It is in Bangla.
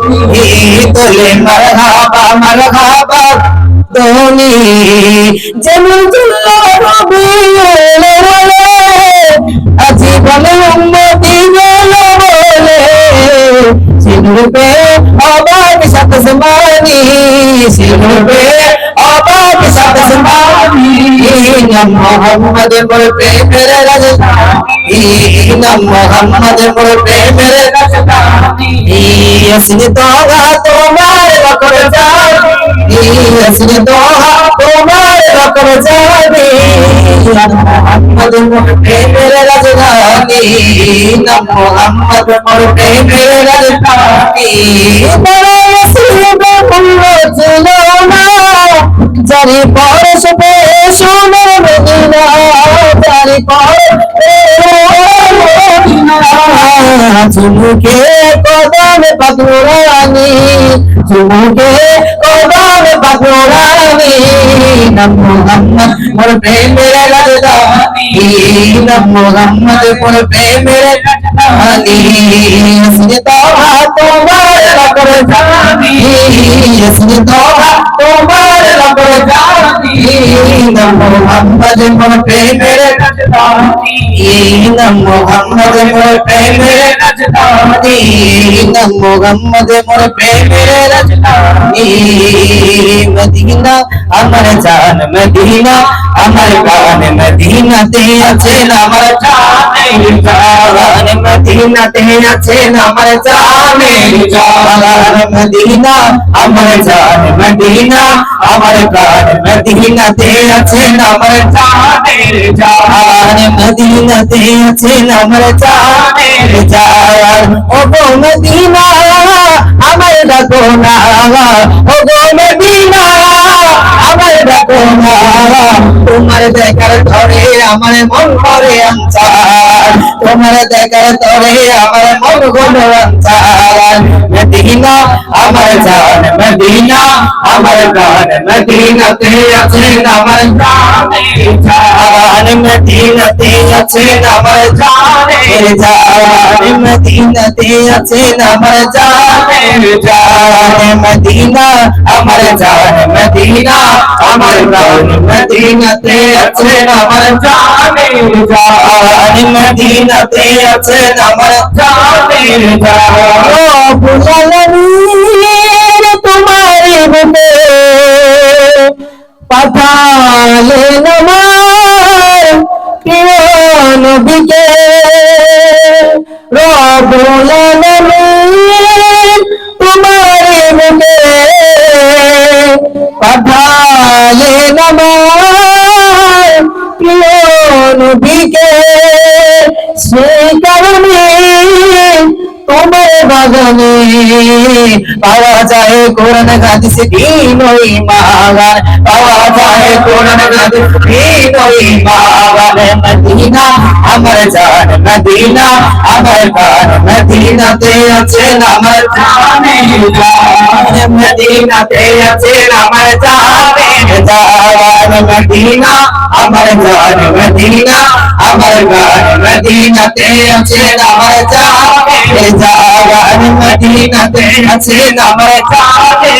তোলে মারহাবা মারহাবা ধ্বনি যেমন তুল্লা রবিউল আউয়াল আজি বলে উম্মতি বলে বলে সিরুপে অবাক সাত জমানি সিরুপে অবাক সাত জমানি নাম মোহাম্মদ মোর প্রেমের রাজধানী নাম মোহাম্মদ মোর প্রেমের রাজধানী আসলে তোহা তোমার বকর জানি আসলে তোহা তোমার বকর জানি নাম মোহাম্মদ মোর প্রেমের রাজধানী নাম মোহাম্মদ মোর প্রেমের রাজধানী বড় আসলে বন্ধ ছিল না জারি পরশ পে সোনার মদিনা জারি চুমুকে কদম পাকুরানি চুমুকে কদম পাকুরানি নাম মোহাম্মদ মোর প্রেমের রাজধানী নাম মোহাম্মদ মোর প্রেমের রাজধানী আসলে তোহা তোমার বকর জানি আসলে তোহা তোমার বকর জানি নাম মোহাম্মদ মোর প্রেমের রাজধানী নাম মোহাম্মদ মোর প্রেমের রাজধানী নাম মোহাম্মদ মোর প্রেমের রাজধানী মদিনা আমার জান মদিনা আমার প্রাণ মদিনাতে আছে আমার জানের জান মদিনাতে আছে আমার জানের জান মদিনা আমার জান মদিনা আমার প্রাণ মদিনাতে আছে আমার জানের জান মদিনাতে আছে আমার জানের জান ও গো মদিনা আমার ডাকো না ও গো মদিনা আমার ডাকো না তোমার দেখার ধরে আমার মন করে আনচার তোমার দেখার ধরে আমার মন করে আনচার মদিনা আমার জান মদিনা আমার প্রাণ মদিনাতে আছে আমার জানের জান মদিনাতে আছে আমার জানের জান মদিনাতে আছে আমার জানের জান মদিনা আমার জান মদিনা আমার প্রাণ মদিনাতে আছে আমার জানের জান মদিনাতে আছে আমার জানের জান ও বুলালের তোমার রূপে পাঠালেন আমার প্রিয় নবীকে রব্বুল আলামিন তোমার রূপে পাঠালেন আমার প্রিয় নবীকে সেই কারণে তোমার বাগানে পাওয়া যায় কোরআন হাদিস দিন ও ঈমান পাওয়া যায় কোরআন হাদিস দিন ও ঈমান মদিনা আমার জান মদিনা আমার প্রাণ মদিনাতে আছে আমার জানের জান মদিনাতে আছে আমার জানের জান মদিনা আমার জান মদিনা আমার প্রাণ মদিনাতে আছে আমার জানের জান মদিনাতে আছে আমার জানের